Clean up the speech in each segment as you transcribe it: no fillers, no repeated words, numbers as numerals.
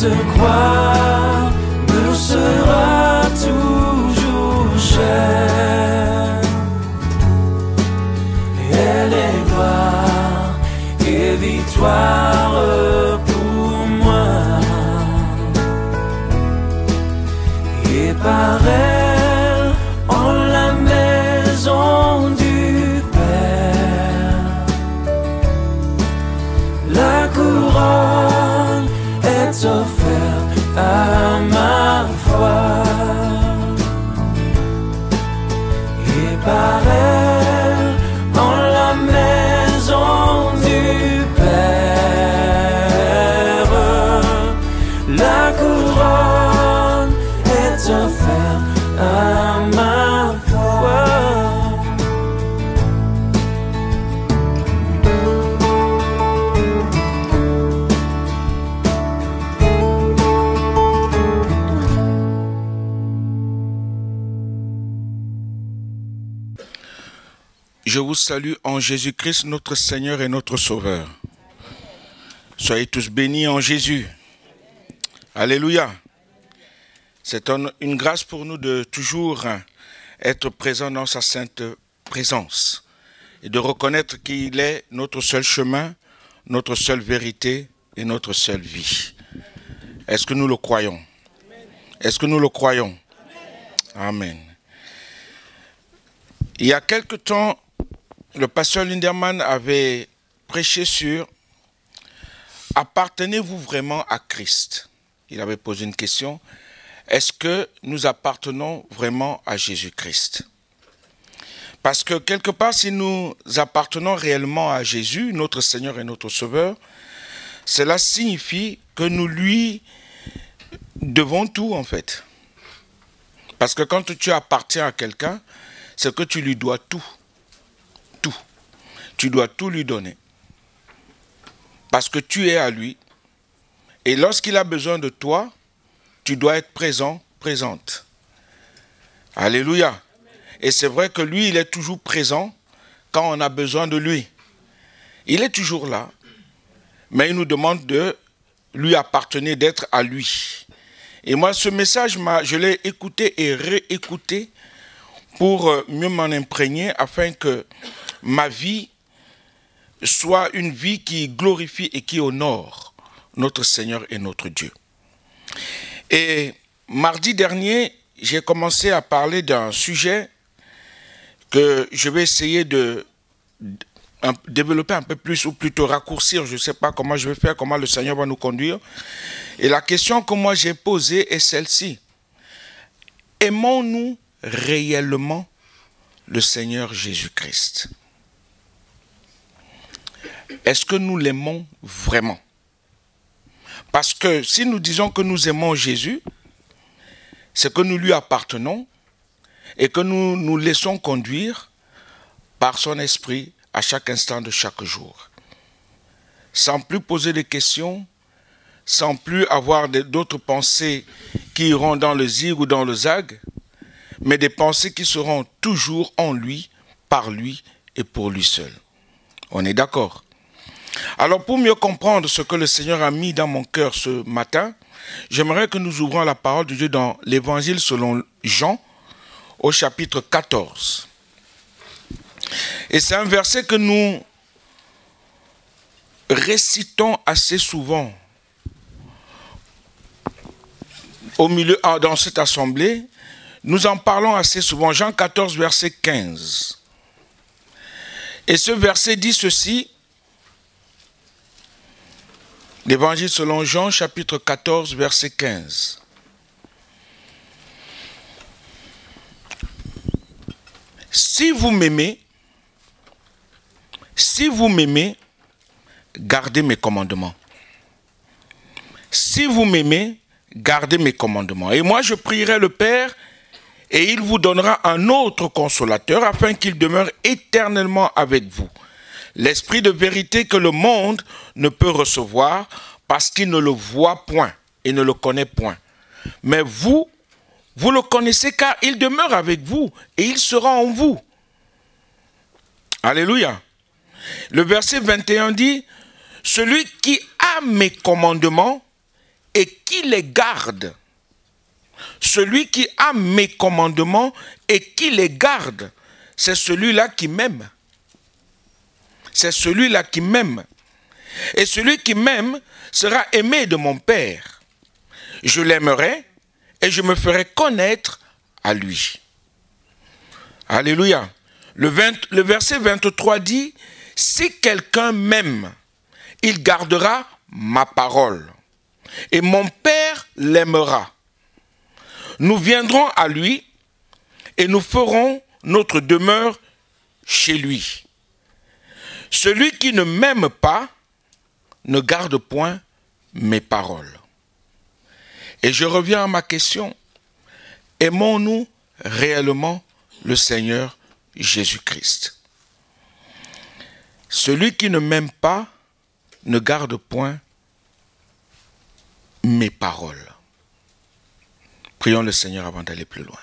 Cette croix me sera toujours chère. Elle est gloire et victoire pour moi. Et par elle, en la maison du Père, la couronne est offerte à ma foi. Et par elle, en la maison du Père, la couronne est offerte à ma foi. Je vous salue en Jésus-Christ, notre Seigneur et notre Sauveur. Soyez tous bénis en Jésus. Alléluia. C'est une grâce pour nous de toujours être présents dans sa sainte présence et de reconnaître qu'il est notre seul chemin, notre seule vérité et notre seule vie. Est-ce que nous le croyons? Est-ce que nous le croyons? Amen. Il y a quelque temps, le pasteur Linderman avait prêché sur « Appartenez-vous vraiment à Christ ?» Il avait posé une question. Est-ce que nous appartenons vraiment à Jésus-Christ? Parce que quelque part, si nous appartenons réellement à Jésus, notre Seigneur et notre Sauveur, cela signifie que nous lui devons tout en fait. Parce que quand tu appartiens à quelqu'un, c'est que tu lui dois tout. Tu dois tout lui donner. Parce que tu es à lui. Et lorsqu'il a besoin de toi, tu dois être présent, présente. Alléluia. Et c'est vrai que lui, il est toujours présent quand on a besoin de lui. Il est toujours là. Mais il nous demande de lui appartenir, d'être à lui. Et moi, ce message, je l'ai écouté et réécouté pour mieux m'en imprégner afin que ma vie soit une vie qui glorifie et qui honore notre Seigneur et notre Dieu. Et mardi dernier, j'ai commencé à parler d'un sujet que je vais essayer de développer un peu plus, ou plutôt raccourcir, je ne sais pas comment je vais faire, comment le Seigneur va nous conduire. Et la question que moi j'ai posée est celle-ci. Aimons-nous réellement le Seigneur Jésus-Christ? Est-ce que nous l'aimons vraiment? Parce que si nous disons que nous aimons Jésus, c'est que nous lui appartenons et que nous nous laissons conduire par son esprit à chaque instant de chaque jour. Sans plus poser de questions, sans plus avoir d'autres pensées qui iront dans le zig ou dans le zag, mais des pensées qui seront toujours en lui, par lui et pour lui seul. On est d'accord? Alors pour mieux comprendre ce que le Seigneur a mis dans mon cœur ce matin, j'aimerais que nous ouvrons la parole de Dieu dans l'Évangile selon Jean, au chapitre 14. Et c'est un verset que nous récitons assez souvent dans cette assemblée. Nous en parlons assez souvent. Jean 14, verset 15. Et ce verset dit ceci. L'Évangile selon Jean, chapitre 14, verset 15. Si vous m'aimez, gardez mes commandements. Si vous m'aimez, gardez mes commandements. Et moi, je prierai le Père, et il vous donnera un autre consolateur, afin qu'il demeure éternellement avec vous. L'esprit de vérité que le monde ne peut recevoir, parce qu'il ne le voit point et ne le connaît point. Mais vous le connaissez, car il demeure avec vous, et il sera en vous. Alléluia. Le verset 21 dit, celui qui a mes commandements et qui les garde. Celui qui a mes commandements et qui les garde, c'est celui-là qui m'aime. C'est celui-là qui m'aime. Et celui qui m'aime sera aimé de mon Père. Je l'aimerai et je me ferai connaître à lui. Alléluia. Le verset 23 dit, « Si quelqu'un m'aime, il gardera ma parole, et mon Père l'aimera. Nous viendrons à lui et nous ferons notre demeure chez lui. Celui qui ne m'aime pas ne garde point mes paroles. » Et je reviens à ma question. Aimons-nous réellement le Seigneur Jésus-Christ? Celui qui ne m'aime pas ne garde point mes paroles. Prions le Seigneur avant d'aller plus loin.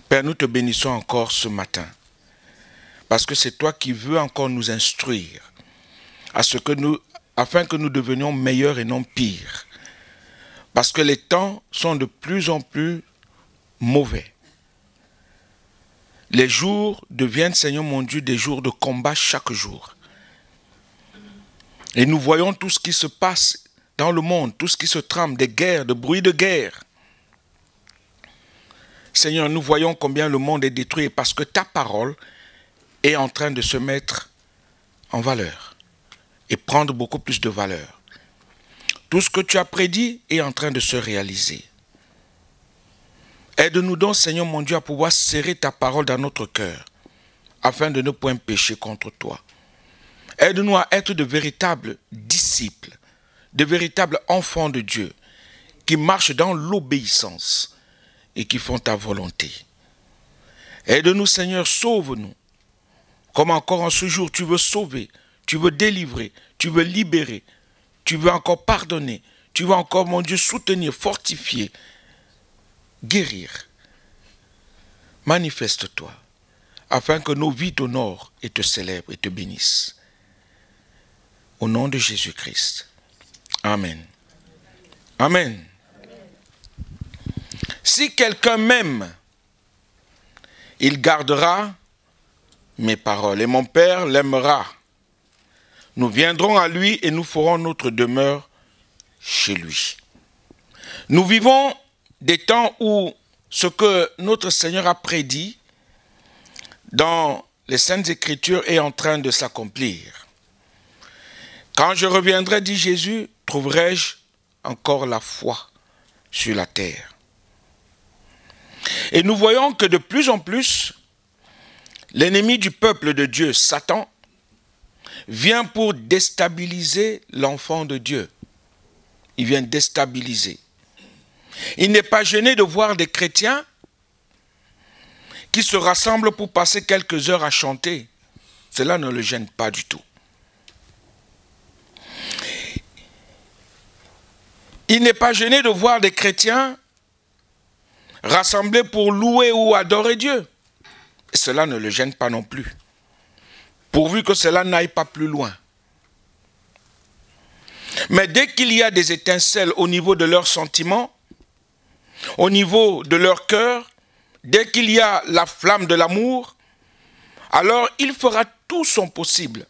Père, nous te bénissons encore ce matin, parce que c'est toi qui veux encore nous instruire, afin que nous devenions meilleurs et non pires. Parce que les temps sont de plus en plus mauvais. Les jours deviennent, Seigneur mon Dieu, des jours de combat chaque jour. Et nous voyons tout ce qui se passe dans le monde, tout ce qui se trame, des guerres, de bruits de guerre. Seigneur, nous voyons combien le monde est détruit parce que ta parole est en train de se mettre en valeur et prendre beaucoup plus de valeur. Tout ce que tu as prédit est en train de se réaliser. Aide-nous donc, Seigneur mon Dieu, à pouvoir serrer ta parole dans notre cœur, afin de ne point pécher contre toi. Aide-nous à être de véritables disciples, de véritables enfants de Dieu, qui marchent dans l'obéissance et qui font ta volonté. Aide-nous, Seigneur, sauve-nous. Comme encore en ce jour, tu veux sauver, tu veux délivrer, tu veux libérer, tu veux encore pardonner, tu veux encore, mon Dieu, soutenir, fortifier, guérir. Manifeste-toi, afin que nos vies t'honorent et te célèbrent et te bénissent. Au nom de Jésus-Christ. Amen. Amen. Si quelqu'un m'aime, il gardera mes paroles et mon Père l'aimera. Nous viendrons à lui et nous ferons notre demeure chez lui. Nous vivons des temps où ce que notre Seigneur a prédit dans les Saintes Écritures est en train de s'accomplir. Quand je reviendrai, dit Jésus, trouverai-je encore la foi sur la terre? Et nous voyons que de plus en plus, l'ennemi du peuple de Dieu, Satan, vient pour déstabiliser l'enfant de Dieu. Il vient déstabiliser. Il n'est pas gêné de voir des chrétiens qui se rassemblent pour passer quelques heures à chanter. Cela ne le gêne pas du tout. Il n'est pas gêné de voir des chrétiens rassemblés pour louer ou adorer Dieu. Et cela ne le gêne pas non plus, pourvu que cela n'aille pas plus loin. Mais dès qu'il y a des étincelles au niveau de leurs sentiments, au niveau de leur cœur, dès qu'il y a la flamme de l'amour, alors il fera tout son possible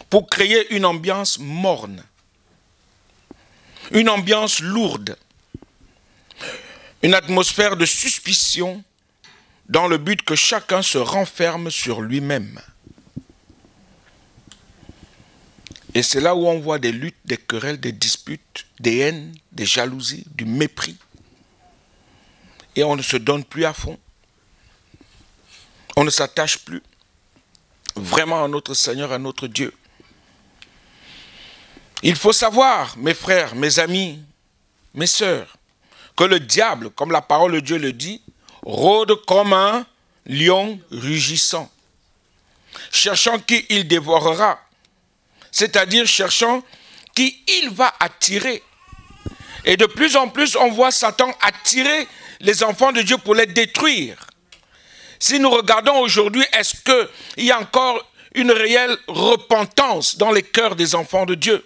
pour créer une ambiance morne, une ambiance lourde, une atmosphère de suspicion dans le but que chacun se renferme sur lui-même. Et c'est là où on voit des luttes, des querelles, des disputes, des haines, des jalousies, du mépris. Et on ne se donne plus à fond. On ne s'attache plus vraiment à notre Seigneur, à notre Dieu. Il faut savoir, mes frères, mes amis, mes sœurs, que le diable, comme la parole de Dieu le dit, rôde comme un lion rugissant, cherchant qui il dévorera, c'est-à-dire cherchant qui il va attirer. Et de plus en plus, on voit Satan attirer les enfants de Dieu pour les détruire. Si nous regardons aujourd'hui, est-ce qu'il y a encore une réelle repentance dans les cœurs des enfants de Dieu?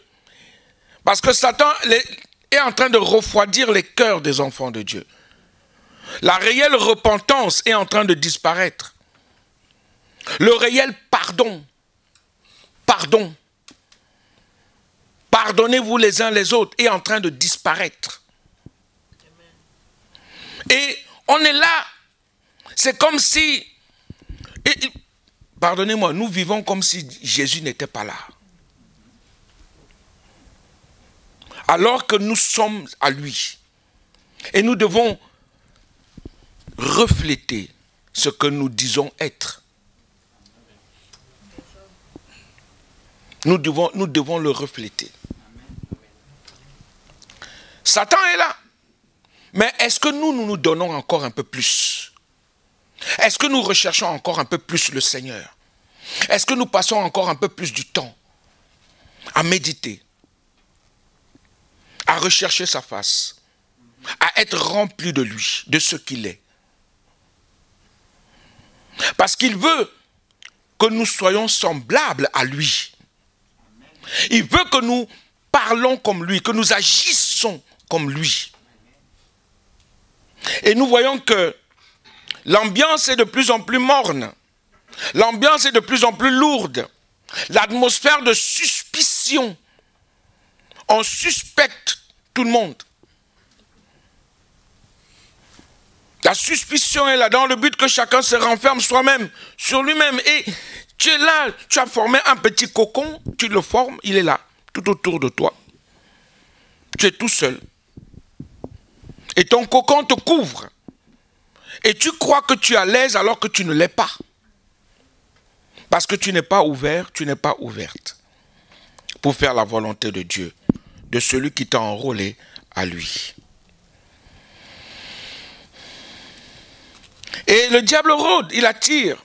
Parce que Satan est en train de refroidir les cœurs des enfants de Dieu. La réelle repentance est en train de disparaître. Le réel pardon. Pardon. Pardonnez-vous les uns les autres est en train de disparaître. Et on est là. C'est comme si... Pardonnez-moi, nous vivons comme si Jésus n'était pas là. Alors que nous sommes à lui. Et nous devons refléter ce que nous disons être. Nous devons le refléter. Satan est là. Mais est-ce que nous donnons encore un peu plus? Est-ce que nous recherchons encore un peu plus le Seigneur? Est-ce que nous passons encore un peu plus du temps à méditer, à rechercher sa face, à être rempli de lui, de ce qu'il est? Parce qu'il veut que nous soyons semblables à lui. Il veut que nous parlons comme lui, que nous agissons comme lui. Et nous voyons que l'ambiance est de plus en plus morne. L'ambiance est de plus en plus lourde. L'atmosphère de suspicion. On suspecte tout le monde. La suspicion est là dans le but que chacun se renferme soi-même, sur lui-même. Et tu es là, tu as formé un petit cocon, tu le formes, il est là, tout autour de toi. Tu es tout seul. Et ton cocon te couvre. Et tu crois que tu es à l'aise alors que tu ne l'es pas. Parce que tu n'es pas ouvert, tu n'es pas ouverte pour faire la volonté de Dieu, de celui qui t'a enrôlé à lui. Et le diable rôde, il attire.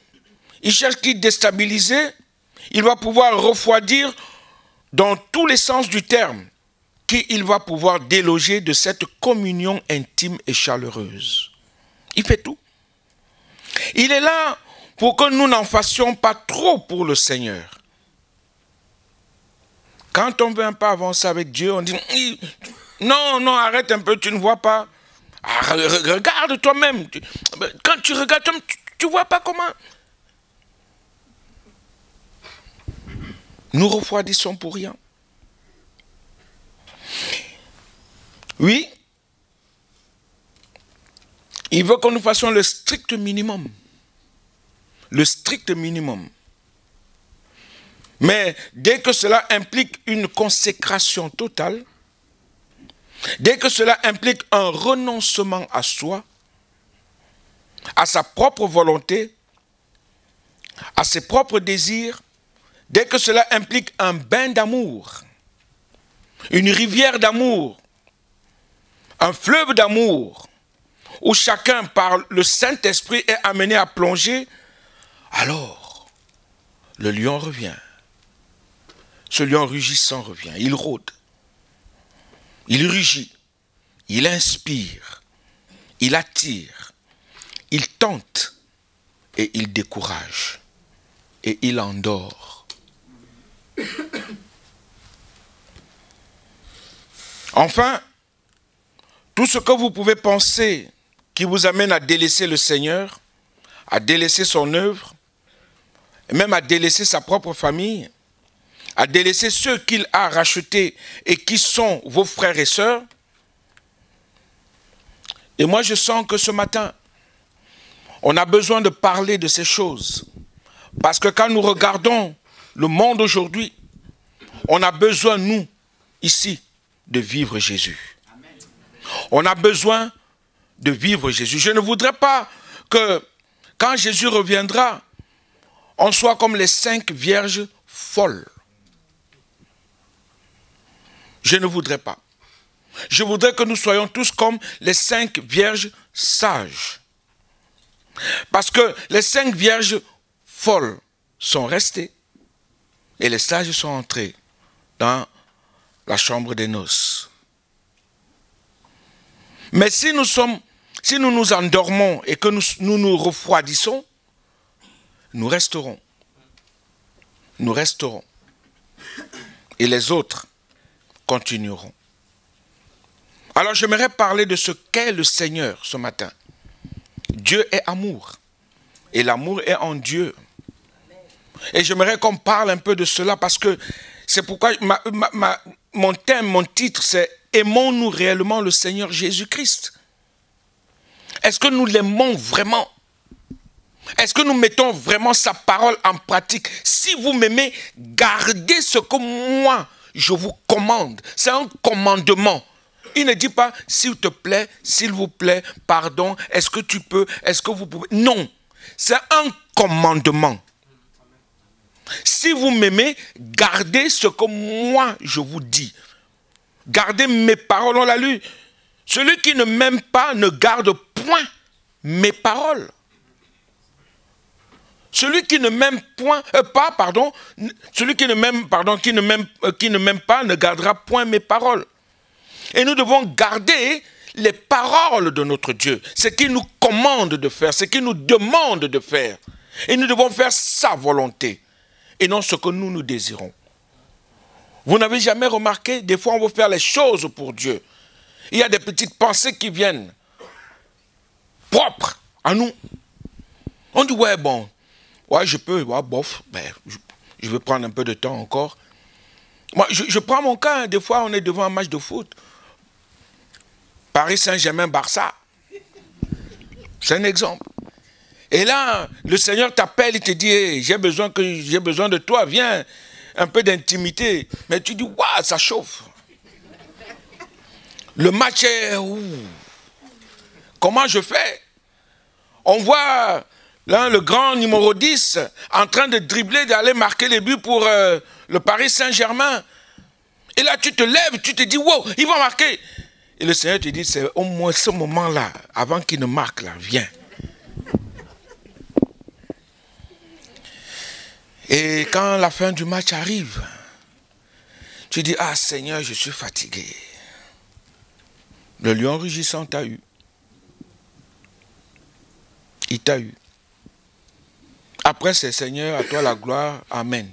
Il cherche qui déstabiliser. Il va pouvoir refroidir dans tous les sens du terme. Qu'il va pouvoir déloger de cette communion intime et chaleureuse. Il fait tout. Il est là pour que nous n'en fassions pas trop pour le Seigneur. Quand on veut un peu avancer avec Dieu, on dit « Non, arrête un peu, tu ne vois pas. Regarde toi-même. Quand tu regardes toi-même, tu ne vois pas comment. » Nous refroidissons pour rien. Oui, il veut que nous fassions le strict minimum. Le strict minimum. Mais dès que cela implique une consécration totale, dès que cela implique un renoncement à soi, à sa propre volonté, à ses propres désirs, dès que cela implique un bain d'amour, une rivière d'amour, un fleuve d'amour, où chacun, par le Saint-Esprit, est amené à plonger, alors le lion revient. Ce lion rugissant revient, il rôde, il rugit, il inspire, il attire, il tente et il décourage et il endort. Enfin, tout ce que vous pouvez penser qui vous amène à délaisser le Seigneur, à délaisser son œuvre, et même à délaisser sa propre famille, à délaisser ceux qu'il a rachetés et qui sont vos frères et sœurs. Et moi, je sens que ce matin, on a besoin de parler de ces choses. Parce que quand nous regardons le monde aujourd'hui, on a besoin, nous, ici, de vivre Jésus. On a besoin de vivre Jésus. Je ne voudrais pas que, quand Jésus reviendra, on soit comme les 5 vierges folles. Je ne voudrais pas. Je voudrais que nous soyons tous comme les 5 vierges sages. Parce que les 5 vierges folles sont restées et les sages sont entrés dans la chambre des noces. Mais si nous nous endormons et que nous refroidissons, nous resterons. Nous resterons. Et les autres continueront. Alors j'aimerais parler de ce qu'est le Seigneur ce matin. Dieu est amour. Et l'amour est en Dieu. Et j'aimerais qu'on parle un peu de cela parce que c'est pourquoi mon thème, mon titre, c'est « Aimons-nous réellement le Seigneur Jésus-Christ » Est-ce que nous l'aimons vraiment? Est-ce que nous mettons vraiment sa parole en pratique? Si vous m'aimez, gardez ce que moi, je vous commande. C'est un commandement. Il ne dit pas, s'il te plaît, s'il vous plaît, pardon, est-ce que tu peux, est-ce que vous pouvez. Non, c'est un commandement. Si vous m'aimez, gardez ce que moi, je vous dis. Gardez mes paroles, on l'a lu. Celui qui ne m'aime pas ne garde point mes paroles. Celui qui ne m'aime celui qui ne m'aime pas ne gardera point mes paroles. Et nous devons garder les paroles de notre Dieu, ce qu'il nous commande de faire, ce qu'il nous demande de faire. Et nous devons faire sa volonté et non ce que nous désirons. Vous n'avez jamais remarqué, des fois on veut faire les choses pour Dieu. Il y a des petites pensées qui viennent propres à nous. On dit, ouais, bon, ouais, je peux, ouais, bof, ben, je vais prendre un peu de temps encore. Moi, je prends mon cas, hein, des fois on est devant un match de foot. Paris Saint-Germain-Barça. C'est un exemple. Et là, le Seigneur t'appelle, il te dit, hey, j'ai besoin de toi, viens, un peu d'intimité. Mais tu dis, waouh, ça chauffe. Le match est... Comment je fais? On voit là, le grand numéro 10 en train de dribbler, d'aller marquer les buts pour le Paris Saint-Germain. Et là, tu te lèves, tu te dis, wow, il va marquer. Et le Seigneur te dit, c'est au moins ce moment-là, avant qu'il ne marque, là, viens. Et quand la fin du match arrive, tu dis, ah Seigneur, je suis fatigué. Le lion rugissant t'a eu. Il t'a eu. Après, c'est Seigneur, à toi la gloire, amen.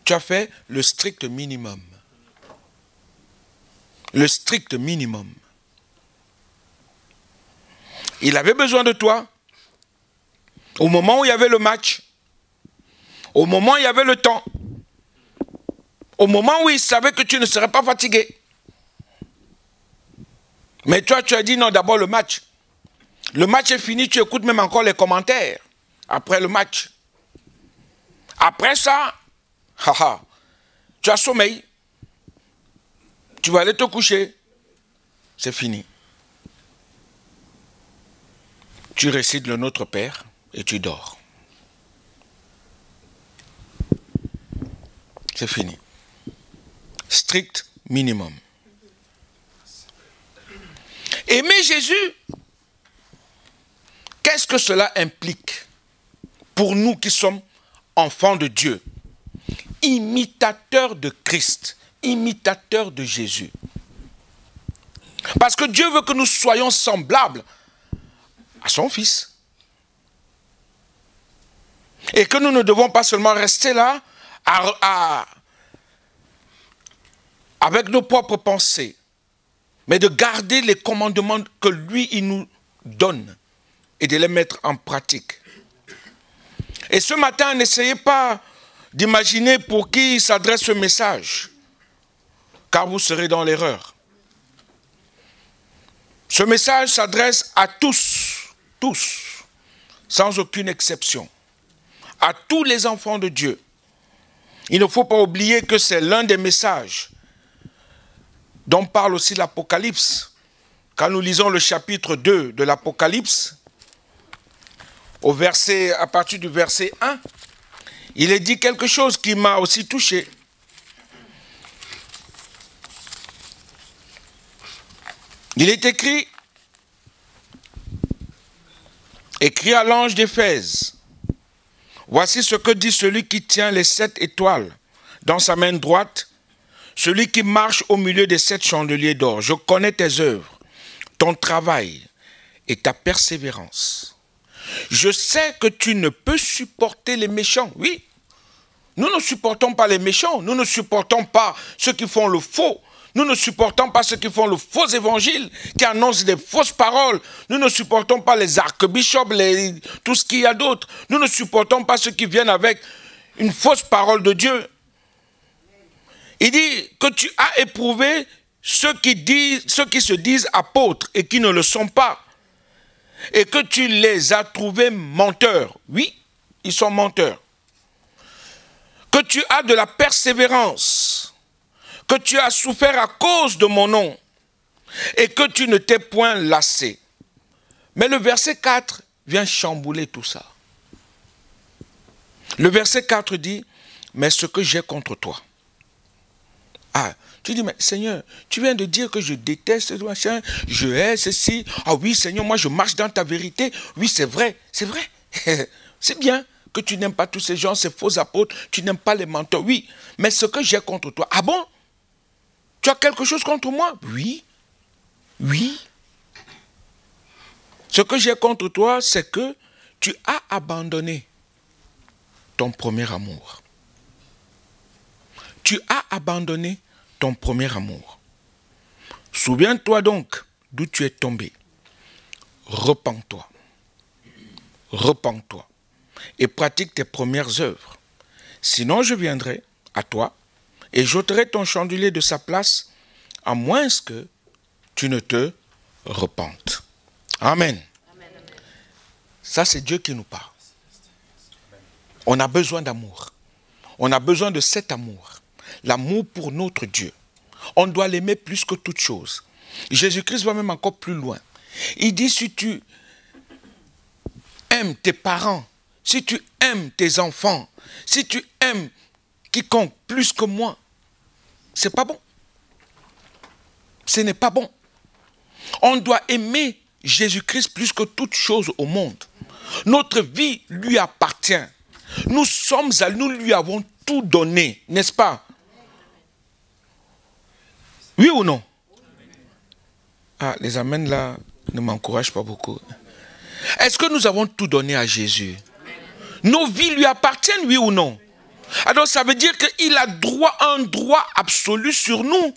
Tu as fait le strict minimum. Le strict minimum. Il avait besoin de toi. Au moment où il y avait le match. Au moment où il y avait le temps. Au moment où il savait que tu ne serais pas fatigué. Mais toi, tu as dit non, d'abord le match. Le match est fini, tu écoutes même encore les commentaires. Après le match. Après ça, tu as sommeil. Tu vas aller te coucher. C'est fini. Tu récites le Notre Père et tu dors. C'est fini. Strict minimum. Aimer Jésus, qu'est-ce que cela implique pour nous qui sommes enfants de Dieu? Imitateurs de Christ, imitateurs de Jésus. Parce que Dieu veut que nous soyons semblables à son Fils. Et que nous ne devons pas seulement rester là avec nos propres pensées, mais de garder les commandements que lui, il nous donne et de les mettre en pratique. Et ce matin, n'essayez pas d'imaginer pour qui il s'adresse ce message, car vous serez dans l'erreur. Ce message s'adresse à tous, sans aucune exception, à tous les enfants de Dieu. Il ne faut pas oublier que c'est l'un des messages dont parle aussi l'Apocalypse. Quand nous lisons le chapitre 2 de l'Apocalypse, à partir du verset 1, il est dit quelque chose qui m'a aussi touché. Il est écrit à l'ange d'Éphèse, voici ce que dit celui qui tient les 7 étoiles dans sa main droite, celui qui marche au milieu des 7 chandeliers d'or. Je connais tes œuvres, ton travail et ta persévérance. Je sais que tu ne peux supporter les méchants. Oui, nous ne supportons pas les méchants, nous ne supportons pas ceux qui font le faux, Nous ne supportons pas ceux qui font le faux évangile, qui annoncent des fausses paroles. Nous ne supportons pas les archbishops, tout ce qu'il y a d'autre. Nous ne supportons pas ceux qui viennent avec une fausse parole de Dieu. Il dit que tu as éprouvé ceux qui se disent apôtres et qui ne le sont pas. Et que tu les as trouvés menteurs. Oui, ils sont menteurs. Que tu as de la persévérance. Que tu as souffert à cause de mon nom. Et que tu ne t'es point lassé. Mais le verset 4 vient chambouler tout ça. Le verset 4 dit, mais ce que j'ai contre toi. Ah, tu dis, mais Seigneur, tu viens de dire que je déteste ce machin, je hais ceci. Ah oui, Seigneur, moi je marche dans ta vérité. Oui, c'est vrai, c'est vrai. C'est bien que tu n'aimes pas tous ces gens, ces faux apôtres, tu n'aimes pas les menteurs. Oui, mais ce que j'ai contre toi. Ah bon? Tu as quelque chose contre moi? Oui, oui. Ce que j'ai contre toi, c'est que tu as abandonné ton premier amour. Tu as abandonné ton premier amour. Souviens-toi donc d'où tu es tombé. Repens-toi. Repens-toi. Et pratique tes premières œuvres. Sinon, je viendrai à toi et j'ôterai ton chandelier de sa place, à moins que tu ne te repentes. Amen. Amen. Ça, c'est Dieu qui nous parle. On a besoin d'amour. On a besoin de cet amour. L'amour pour notre Dieu. On doit l'aimer plus que toute chose. Jésus-Christ va même encore plus loin. Il dit, si tu aimes tes parents, si tu aimes tes enfants, si tu aimes quiconque plus que moi, c'est pas bon. Ce n'est pas bon. On doit aimer Jésus-Christ plus que toute chose au monde. Notre vie lui appartient. Nous sommes à nous, lui avons tout donné, n'est-ce pas? Oui ou non? Ah, les amens là ne m'encouragent pas beaucoup. Est-ce que nous avons tout donné à Jésus? Nos vies lui appartiennent, oui ou non? Alors ça veut dire qu'il a un droit absolu sur nous.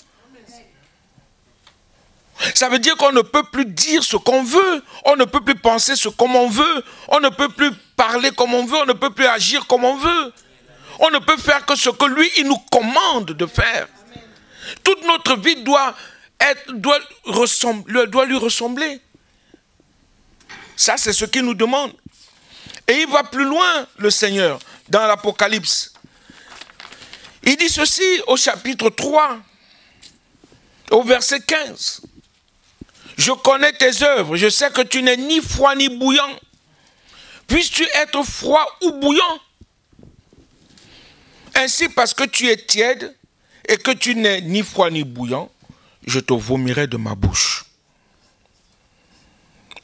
Ça veut dire qu'on ne peut plus dire ce qu'on veut, on ne peut plus penser ce comme on veut, on ne peut plus parler comme on veut, on ne peut plus agir comme on veut. On ne peut faire que ce que lui, il nous commande de faire. Toute notre vie doit lui ressembler. Ça, c'est ce qu'il nous demande. Et il va plus loin, le Seigneur, dans l'Apocalypse. Il dit ceci au chapitre 3, au verset 15. Je connais tes œuvres, je sais que tu n'es ni froid ni bouillant. Puisses-tu être froid ou bouillant? Ainsi, parce que tu es tiède et que tu n'es ni froid ni bouillant, je te vomirai de ma bouche.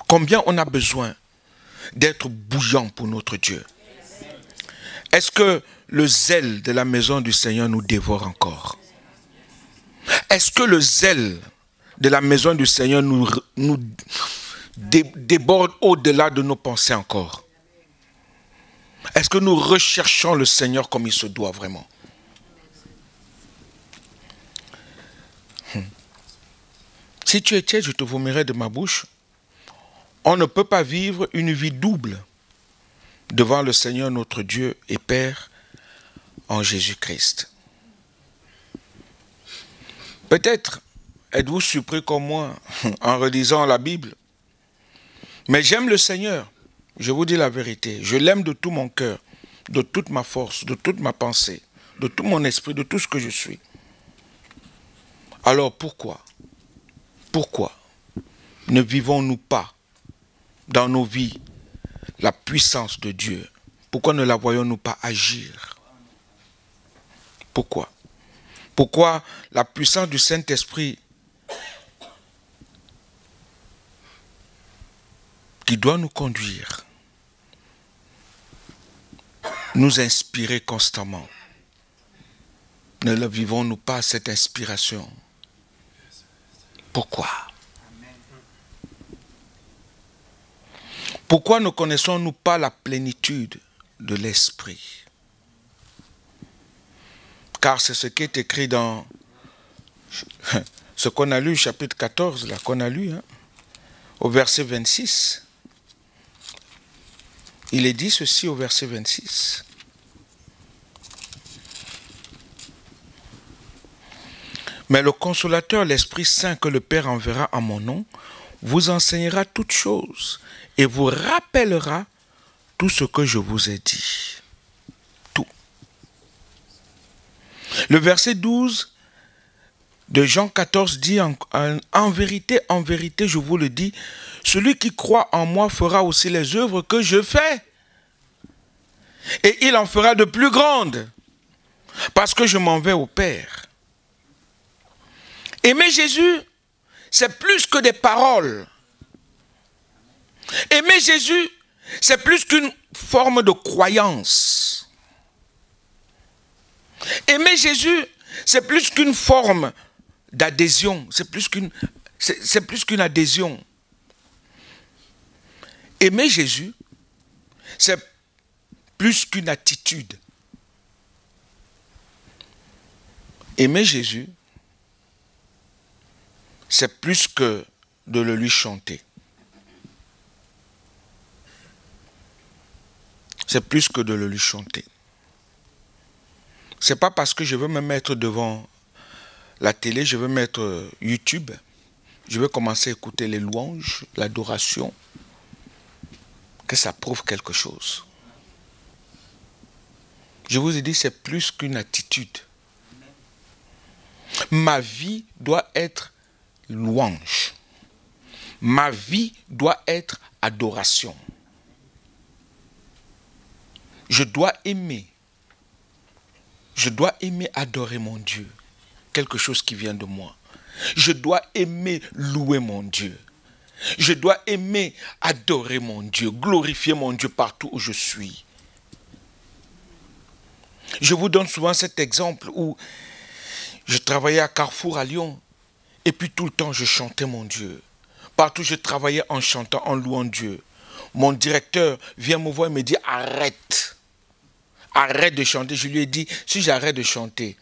Combien on a besoin d'être bouillant pour notre Dieu? Est-ce que le zèle de la maison du Seigneur nous dévore encore? Est-ce que le zèle de la maison du Seigneur nous déborde au-delà de nos pensées encore? Est-ce que nous recherchons le Seigneur comme il se doit vraiment? Si tu es tiède, je te vomirai de ma bouche. On ne peut pas vivre une vie double devant le Seigneur notre Dieu et Père en Jésus-Christ. Peut-être êtes-vous surpris comme moi en relisant la Bible. Mais j'aime le Seigneur. Je vous dis la vérité. Je l'aime de tout mon cœur, de toute ma force, de toute ma pensée, de tout mon esprit, de tout ce que je suis. Alors pourquoi ne vivons-nous pas dans nos vies la puissance de Dieu? Pourquoi ne la voyons-nous pas agir? Pourquoi? Pourquoi la puissance du Saint-Esprit qui doit nous conduire, nous inspirer constamment, ne le vivons-nous pas cette inspiration? Pourquoi? Pourquoi ne connaissons-nous pas la plénitude de l'Esprit? Car c'est ce qui est écrit dans ce qu'on a lu, chapitre 14, là, qu'on a lu, hein, au verset 26. Il est dit ceci au verset 26. Mais le consolateur, l'Esprit Saint que le Père enverra en mon nom, vous enseignera toutes choses et vous rappellera tout ce que je vous ai dit. Tout. Le verset 12 de Jean 14 dit en vérité, je vous le dis, celui qui croit en moi fera aussi les œuvres que je fais. Et il en fera de plus grandes, parce que je m'en vais au Père. Aimer Jésus, c'est plus que des paroles. Aimer Jésus, c'est plus qu'une forme de croyance. Aimer Jésus, c'est plus qu'une forme d'adhésion. C'est plus qu'une adhésion. Aimer Jésus, c'est plus qu'une attitude. Aimer Jésus, c'est plus que de le lui chanter. C'est plus que de le lui chanter. C'est pas parce que je veux me mettre devant la télé, je veux mettre YouTube, je veux commencer à écouter les louanges, l'adoration, que ça prouve quelque chose. Je vous ai dit, c'est plus qu'une attitude. Ma vie doit être louange. Ma vie doit être adoration. Je dois aimer. Je dois aimer adorer mon Dieu. Quelque chose qui vient de moi. Je dois aimer louer mon Dieu. Je dois aimer adorer mon Dieu, glorifier mon Dieu partout où je suis. Je vous donne souvent cet exemple où je travaillais à Carrefour à Lyon et puis tout le temps je chantais mon Dieu. Partout je travaillais en chantant, en louant Dieu. Mon directeur vient me voir et me dit arrête. Arrête de chanter. Je lui ai dit si j'arrête de chanter,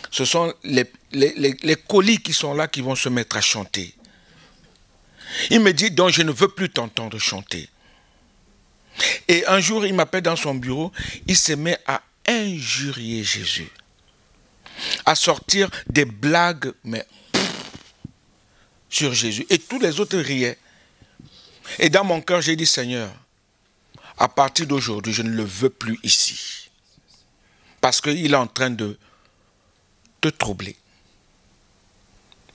ce sont les colis qui sont là qui vont se mettre à chanter. Il me dit donc je ne veux plus t'entendre chanter. Et un jour il m'appelle dans son bureau, il se met à injurier Jésus, à sortir des blagues mais sur Jésus. Et tous les autres riaient. Et dans mon cœur, j'ai dit, Seigneur, à partir d'aujourd'hui, je ne le veux plus ici. Parce qu'il est en train de te troubler.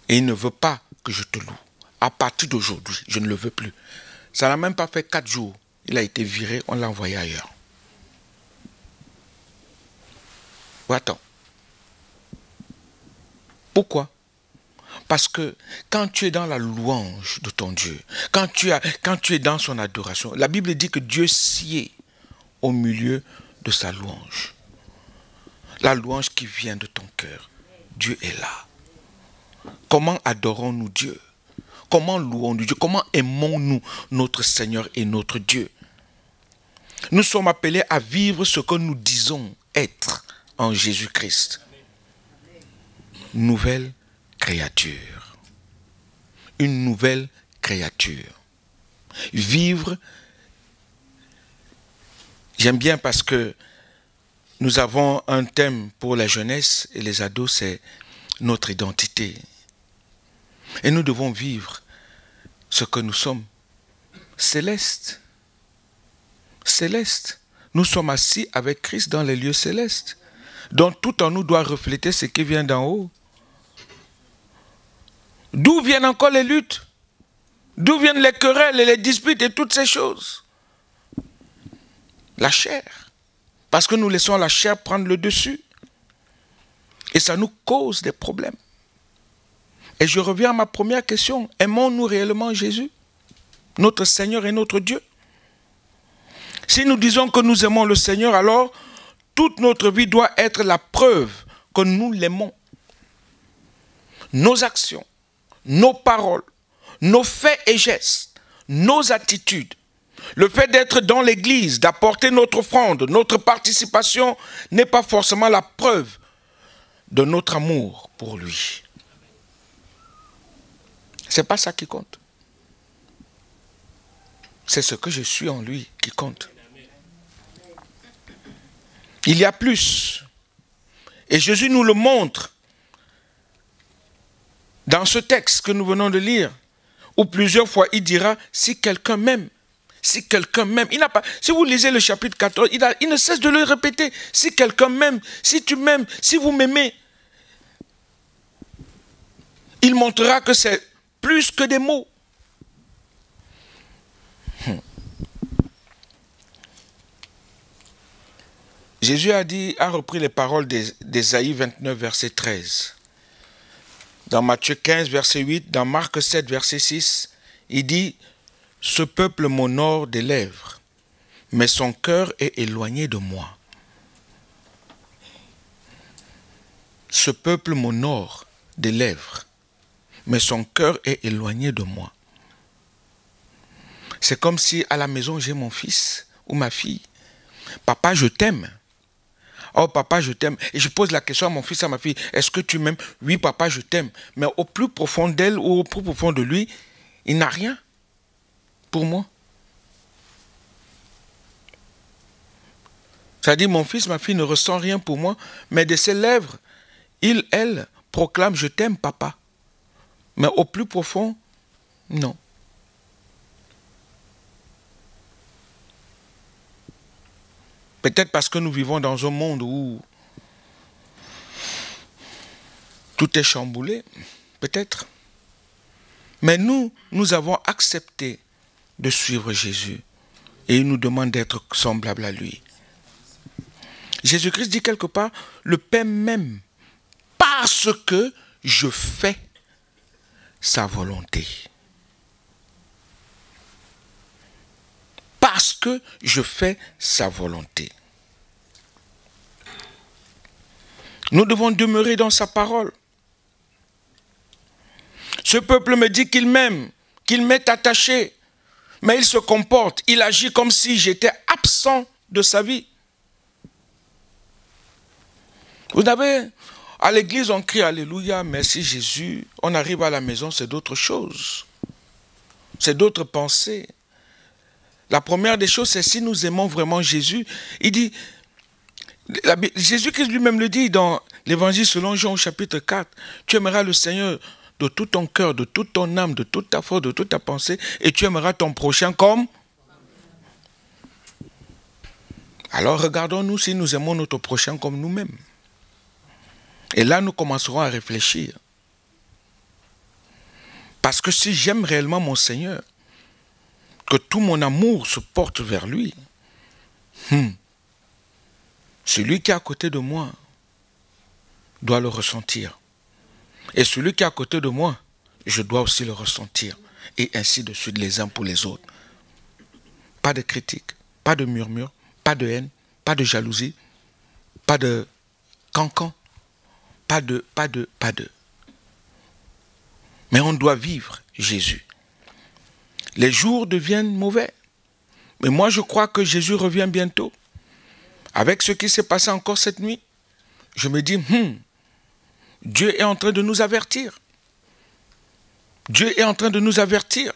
Et il ne veut pas que je te loue. À partir d'aujourd'hui, je ne le veux plus. Ça n'a même pas fait 4 jours. Il a été viré, on l'a envoyé ailleurs. Attends. Pourquoi? Parce que quand tu es dans la louange de ton Dieu, quand tu es dans son adoration, la Bible dit que Dieu sied au milieu de sa louange. La louange qui vient de ton cœur. Dieu est là. Comment adorons-nous Dieu? Comment louons-nous Dieu? Comment aimons-nous notre Seigneur et notre Dieu? Nous sommes appelés à vivre ce que nous disons être en Jésus-Christ. Nouvelle créature. Une nouvelle créature. Vivre, j'aime bien parce que nous avons un thème pour la jeunesse et les ados, c'est notre identité. Et nous devons vivre ce que nous sommes. Célestes. Célestes. Nous sommes assis avec Christ dans les lieux célestes. Donc tout en nous doit refléter ce qui vient d'en haut. D'où viennent encore les luttes? D'où viennent les querelles et les disputes et toutes ces choses? La chair. Parce que nous laissons la chair prendre le dessus. Et ça nous cause des problèmes. Et je reviens à ma première question. Aimons-nous réellement Jésus, notre Seigneur et notre Dieu? Si nous disons que nous aimons le Seigneur, alors toute notre vie doit être la preuve que nous l'aimons. Nos actions, nos paroles, nos faits et gestes, nos attitudes, le fait d'être dans l'église, d'apporter notre offrande, notre participation n'est pas forcément la preuve de notre amour pour lui. Ce n'est pas ça qui compte. C'est ce que je suis en lui qui compte. Il y a plus. Et Jésus nous le montre dans ce texte que nous venons de lire, où plusieurs fois il dira, si quelqu'un m'aime, si quelqu'un m'aime, il n'a pas. Si vous lisez le chapitre 14, il ne cesse de le répéter. Si quelqu'un m'aime, si tu m'aimes, si vous m'aimez, il montrera que c'est plus que des mots. Jésus a repris les paroles d'Ésaïe 29, verset 13. Dans Matthieu 15, verset 8, dans Marc 7, verset 6, il dit, « Ce peuple m'honore des lèvres, mais son cœur est éloigné de moi. » Ce peuple m'honore des lèvres, mais son cœur est éloigné de moi. C'est comme si à la maison j'ai mon fils ou ma fille. « Papa, je t'aime. » Oh papa, je t'aime. Et je pose la question à mon fils, à ma fille, est-ce que tu m'aimes? Oui papa, je t'aime. Mais au plus profond d'elle ou au plus profond de lui, il n'a rien pour moi. C'est-à-dire mon fils, ma fille ne ressent rien pour moi, mais de ses lèvres, elle proclame je t'aime papa. Mais au plus profond, non. Peut-être parce que nous vivons dans un monde où tout est chamboulé, peut-être. Mais nous avons accepté de suivre Jésus. Et il nous demande d'être semblables à lui. Jésus-Christ dit quelque part, le Père m'aime parce que je fais sa volonté. Parce que je fais sa volonté. Nous devons demeurer dans sa parole. Ce peuple me dit qu'il m'aime, qu'il m'est attaché, mais il se comporte, il agit comme si j'étais absent de sa vie. Vous savez, à l'église on crie Alléluia, merci Jésus, on arrive à la maison, c'est d'autres choses. C'est d'autres pensées. La première des choses, c'est si nous aimons vraiment Jésus. Il dit, Jésus-Christ lui-même le dit dans l'évangile selon Jean au chapitre 4, tu aimeras le Seigneur de tout ton cœur, de toute ton âme, de toute ta force, de toute ta pensée, et tu aimeras ton prochain comme. Alors regardons-nous si nous aimons notre prochain comme nous-mêmes. Et là, nous commencerons à réfléchir. Parce que si j'aime réellement mon Seigneur, que tout mon amour se porte vers lui, celui qui est à côté de moi doit le ressentir. Et celui qui est à côté de moi, je dois aussi le ressentir. Et ainsi de suite les uns pour les autres. Pas de critique, pas de murmure, pas de haine, pas de jalousie, pas de cancan, pas de. Mais on doit vivre Jésus. Les jours deviennent mauvais. Mais moi, je crois que Jésus revient bientôt. Avec ce qui s'est passé encore cette nuit, je me dis, Dieu est en train de nous avertir. Dieu est en train de nous avertir.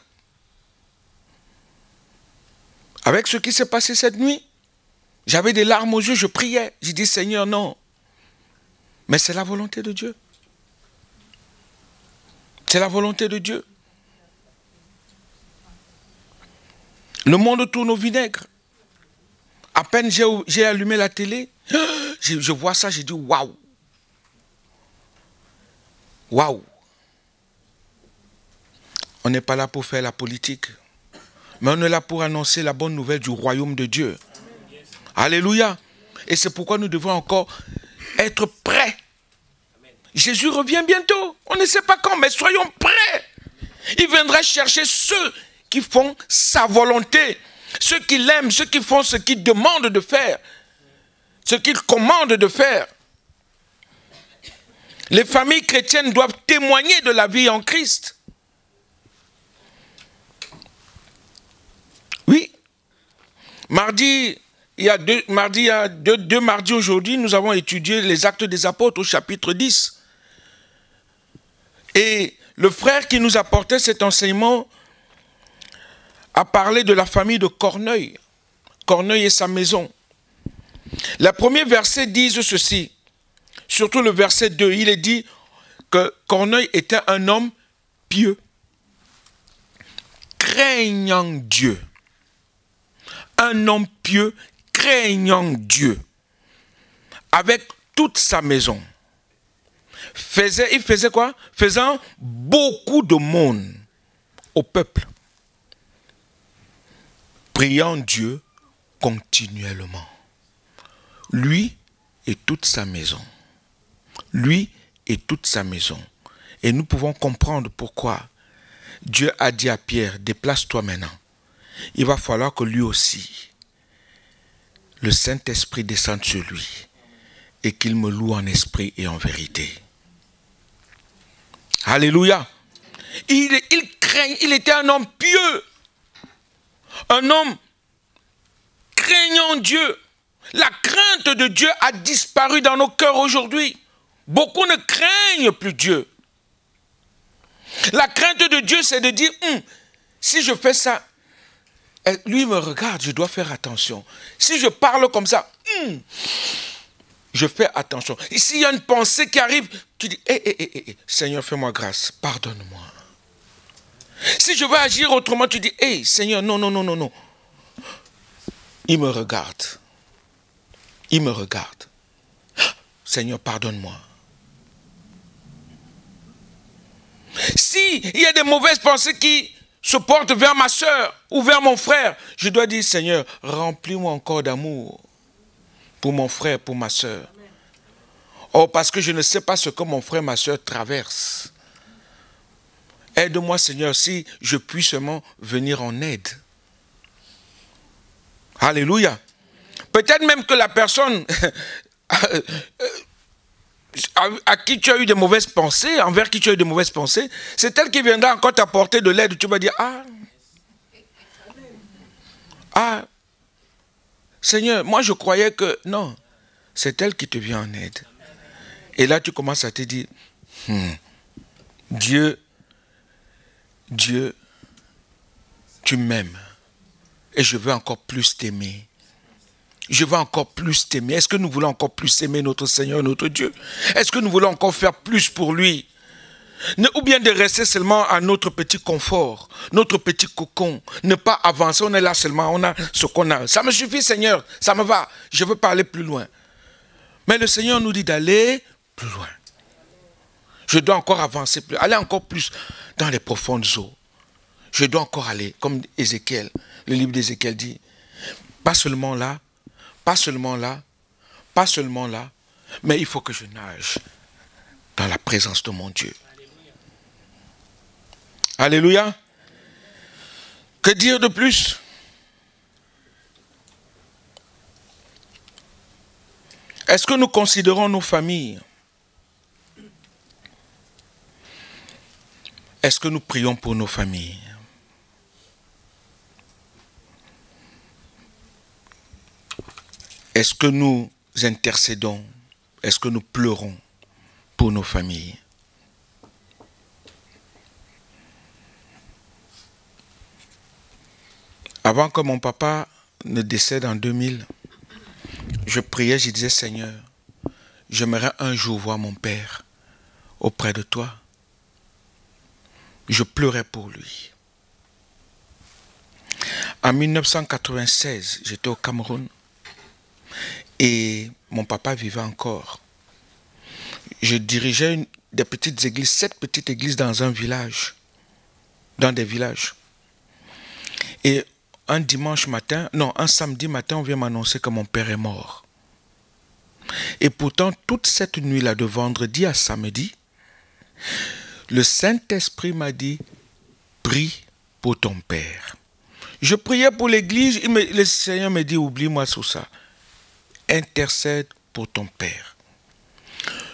Avec ce qui s'est passé cette nuit, j'avais des larmes aux yeux, je priais. J'ai dit, Seigneur, non. Mais c'est la volonté de Dieu. C'est la volonté de Dieu. Le monde tourne au vinaigre. À peine j'ai allumé la télé, je vois ça, j'ai dit waouh. Waouh. On n'est pas là pour faire la politique, mais on est là pour annoncer la bonne nouvelle du royaume de Dieu. Alléluia. Et c'est pourquoi nous devons encore être prêts. Jésus revient bientôt. On ne sait pas quand, mais soyons prêts. Il viendra chercher ceux qui font sa volonté, ceux qui l'aiment, ceux qui font ce qu'il demande de faire, ce qu'il commande de faire. Les familles chrétiennes doivent témoigner de la vie en Christ. Oui. Mardi, il y a deux mardis aujourd'hui, nous avons étudié les Actes des Apôtres au chapitre 10. Et le frère qui nous apportait cet enseignement a parlé de la famille de Corneille. Corneille et sa maison. Les premiers versets disent ceci. Surtout le verset 2, il est dit que Corneille était un homme pieux, craignant Dieu. Un homme pieux, craignant Dieu, avec toute sa maison. Il faisait quoi? Faisant beaucoup de monde au peuple. Priant Dieu continuellement. Lui et toute sa maison. Lui et toute sa maison. Et nous pouvons comprendre pourquoi Dieu a dit à Pierre, déplace-toi maintenant. Il va falloir que lui aussi, le Saint-Esprit descende sur lui et qu'il me loue en esprit et en vérité. Alléluia. Il était un homme pieux. Un homme craignant Dieu. La crainte de Dieu a disparu dans nos cœurs aujourd'hui. Beaucoup ne craignent plus Dieu. La crainte de Dieu, c'est de dire, si je fais ça, lui me regarde, je dois faire attention. Si je parle comme ça, je fais attention. Et s'il y a une pensée qui arrive, tu dis, Seigneur, fais-moi grâce, pardonne-moi. Si je veux agir autrement, tu dis, Seigneur, non. Il me regarde. Il me regarde. Seigneur, pardonne-moi. Si il y a des mauvaises pensées qui se portent vers ma soeur ou vers mon frère, je dois dire, Seigneur, remplis-moi encore d'amour pour mon frère, pour ma soeur. Oh, parce que je ne sais pas ce que mon frère, ma soeur traverse. Aide-moi, Seigneur, si je puis seulement venir en aide. Alléluia. Peut-être même que la personne à qui tu as eu des mauvaises pensées, envers qui tu as eu des mauvaises pensées, c'est elle qui viendra encore t'apporter de l'aide. Tu vas dire, Seigneur, moi je croyais que... Non, c'est elle qui te vient en aide. Et là tu commences à te dire, Dieu, tu m'aimes. Et je veux encore plus t'aimer. Je veux encore plus t'aimer. Est-ce que nous voulons encore plus aimer notre Seigneur, notre Dieu? Est-ce que nous voulons encore faire plus pour lui? Ou bien de rester seulement à notre petit confort, notre petit cocon, ne pas avancer, on est là seulement, on a ce qu'on a. Ça me suffit, Seigneur, ça me va, je veux pas aller plus loin. Mais le Seigneur nous dit d'aller plus loin. Je dois encore avancer plus, aller encore plus dans les profondes eaux. Je dois encore aller, comme Ézéchiel, le livre d'Ézéchiel dit, pas seulement là, mais il faut que je nage dans la présence de mon Dieu. Alléluia. Que dire de plus? Est-ce que nous considérons nos familles? Est-ce que nous prions pour nos familles? Est-ce que nous intercédons? Est-ce que nous pleurons pour nos familles? Avant que mon papa ne décède en 2000, je priais, je disais, Seigneur, j'aimerais un jour voir mon père auprès de toi. Je pleurais pour lui. En 1996, j'étais au Cameroun et mon papa vivait encore. Je dirigeais des petites églises, 7 petites églises dans un village, dans des villages. Et un samedi matin, on vient m'annoncer que mon père est mort. Et pourtant, toute cette nuit-là, de vendredi à samedi, le Saint-Esprit m'a dit, prie pour ton père. Je priais pour l'église, le Seigneur me dit, oublie-moi sur ça. Intercède pour ton père.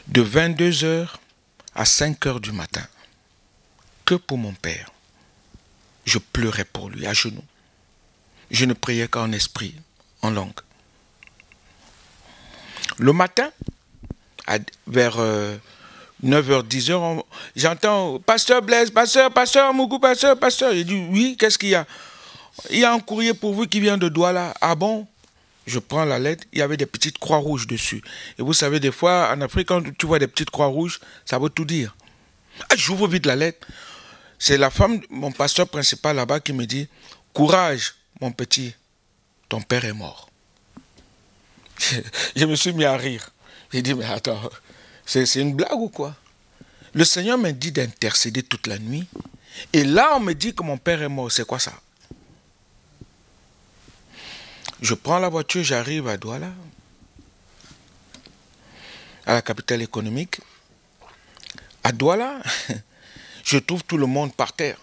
De 22h à 5h du matin, que pour mon père. Je pleurais pour lui, à genoux. Je ne priais qu'en esprit, en langue. Le matin, vers 9h, 10h, j'entends « Pasteur Blaise, pasteur Mougou, pasteur. » Il dit « Oui, qu'est-ce qu'il y a ?» « Il y a un courrier pour vous qui vient de Douala. » « Ah bon ?» Je prends la lettre, il y avait des petites croix rouges dessus. Et vous savez, des fois, en Afrique, quand tu vois des petites croix rouges, ça veut tout dire. Ah, j'ouvre vite la lettre. C'est la femme, mon pasteur principal là-bas, qui me dit « Courage, mon petit, ton père est mort. » Je me suis mis à rire. J'ai dit « Mais attends, c'est une blague ou quoi ?» Le Seigneur m'a dit d'intercéder toute la nuit. Et là, on me dit que mon père est mort. C'est quoi ça? Je prends la voiture, j'arrive à Douala, à la capitale économique. À Douala, je trouve tout le monde par terre.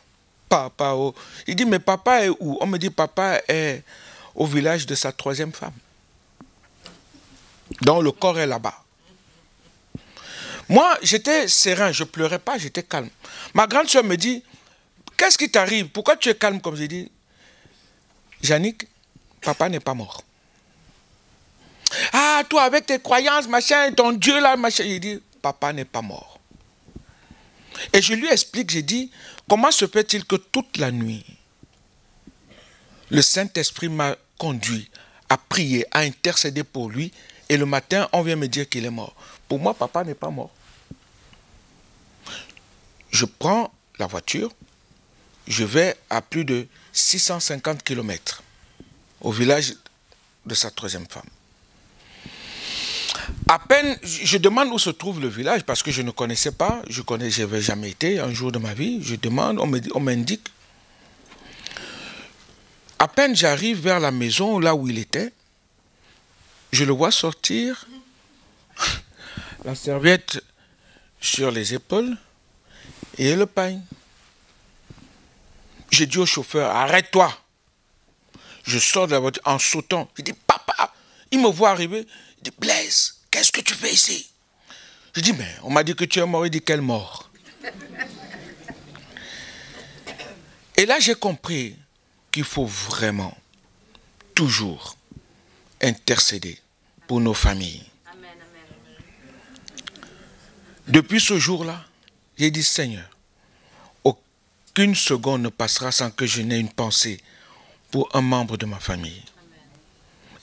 Papa, oh. Il dit, mais papa est où? On me dit, papa est au village de sa troisième femme. Donc le corps est là-bas. Moi, j'étais serein, je ne pleurais pas, j'étais calme. Ma grande soeur me dit, qu'est-ce qui t'arrive? Pourquoi tu es calme comme j'ai dit? Yannick, papa n'est pas mort. Ah, toi, avec tes croyances, machin, ton Dieu là, machin. Il dit, papa n'est pas mort. Et je lui explique, j'ai dit, comment se fait-il que toute la nuit, le Saint-Esprit m'a conduit à prier, à intercéder pour lui, et le matin, on vient me dire qu'il est mort. Pour moi, papa n'est pas mort. Je prends la voiture, je vais à plus de 650 km au village de sa troisième femme. À peine, je demande où se trouve le village parce que je ne connaissais pas, je n'avais jamais été un jour de ma vie. Je demande, on m'indique. À peine j'arrive vers la maison, là où il était, je le vois sortir, la serviette sur les épaules et le pain. J'ai dit au chauffeur, arrête-toi. Je sors de la voiture en sautant. Je dis, papa, il me voit arriver. Il dit, Blaise, qu'est-ce que tu fais ici? Je dis, mais on m'a dit que tu es mort. Il dit, quelle mort? Et là, j'ai compris qu'il faut vraiment, toujours, intercéder pour nos familles. Amen, amen. Depuis ce jour-là, j'ai dit, Seigneur, aucune seconde ne passera sans que je n'ai une pensée pour un membre de ma famille. Amen.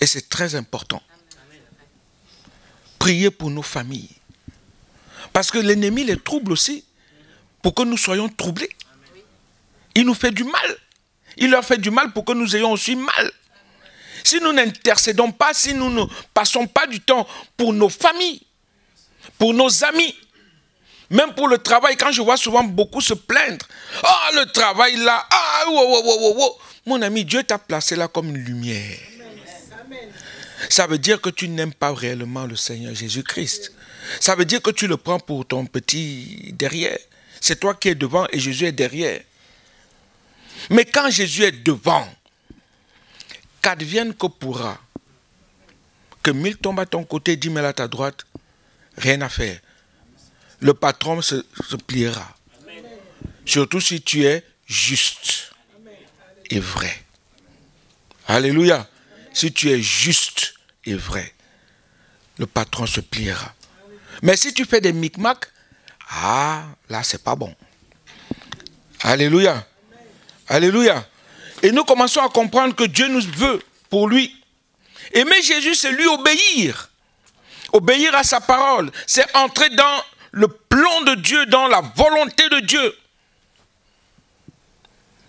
Et c'est très important. Amen. Priez pour nos familles. Parce que l'ennemi les trouble aussi, pour que nous soyons troublés. Amen. Il nous fait du mal. Il leur fait du mal pour que nous ayons aussi mal. Si nous n'intercédons pas, si nous ne passons pas du temps pour nos familles, pour nos amis, même pour le travail, quand je vois souvent beaucoup se plaindre, « Ah, le travail là, ah, wow. » Mon ami, Dieu t'a placé là comme une lumière. Amen. Ça veut dire que tu n'aimes pas réellement le Seigneur Jésus-Christ. Ça veut dire que tu le prends pour ton petit derrière. C'est toi qui es devant et Jésus est derrière. Mais quand Jésus est devant, qu'advienne que pourra, que 1000 tombent à ton côté, 10 000 à ta droite, rien à faire. Le patron se pliera. Amen. Surtout si tu es juste et vrai. Alléluia. Amen. Si tu es juste et vrai, le patron se pliera. Mais si tu fais des micmacs, ah, là, c'est pas bon. Alléluia. Amen. Alléluia. Et nous commençons à comprendre que Dieu nous veut pour lui. Aimer Jésus, c'est lui obéir. Obéir à sa parole. C'est entrer dans le plan de Dieu, dans la volonté de Dieu.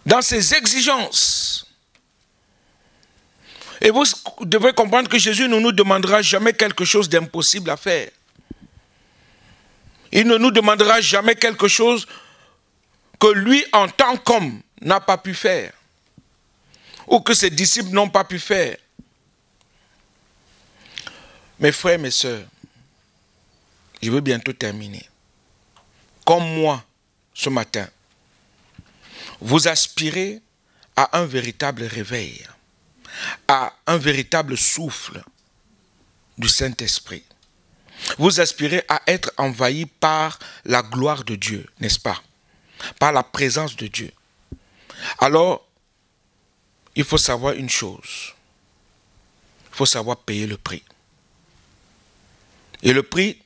Dans ses exigences. Et vous devrez comprendre que Jésus ne nous demandera jamais quelque chose d'impossible à faire. Il ne nous demandera jamais quelque chose que lui, en tant qu'homme, n'a pas pu faire. Ou que ses disciples n'ont pas pu faire. Mes frères, mes sœurs, je veux bientôt terminer. Comme moi, ce matin, vous aspirez à un véritable réveil, à un véritable souffle du Saint-Esprit. Vous aspirez à être envahi par la gloire de Dieu, n'est-ce pas? Par la présence de Dieu. Alors, il faut savoir une chose. Il faut savoir payer le prix. Et le prix,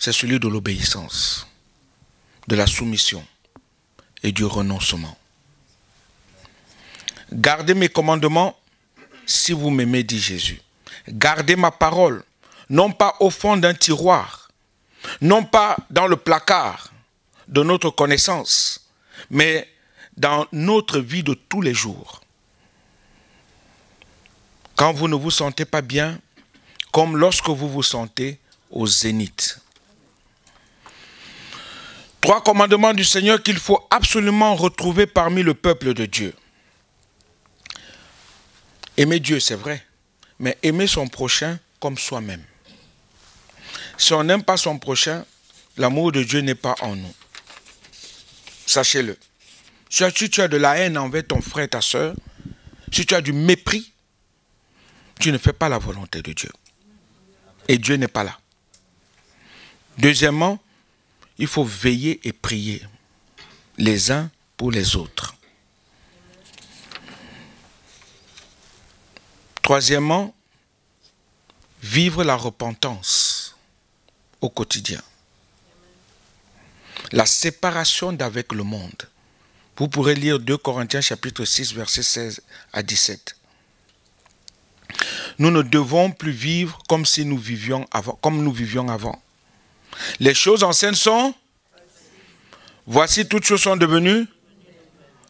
c'est celui de l'obéissance, de la soumission et du renoncement. Gardez mes commandements si vous m'aimez, dit Jésus. Gardez ma parole, non pas au fond d'un tiroir, non pas dans le placard de notre connaissance, mais dans notre vie de tous les jours. Quand vous ne vous sentez pas bien, comme lorsque vous vous sentez au zénith. 3 commandements du Seigneur qu'il faut absolument retrouver parmi le peuple de Dieu. Aimer Dieu, c'est vrai, mais aimer son prochain comme soi-même. Si on n'aime pas son prochain, l'amour de Dieu n'est pas en nous. Sachez-le. Si tu as de la haine envers ton frère et ta soeur, si tu as du mépris, tu ne fais pas la volonté de Dieu. Et Dieu n'est pas là. Deuxièmement, il faut veiller et prier les uns pour les autres. Troisièmement, vivre la repentance au quotidien. La séparation d'avec le monde. Vous pourrez lire 2 Corinthiens chapitre 6, versets 16 à 17. Nous ne devons plus vivre comme si nous vivions avant, comme nous vivions avant. Les choses anciennes sont, voici toutes choses sont devenues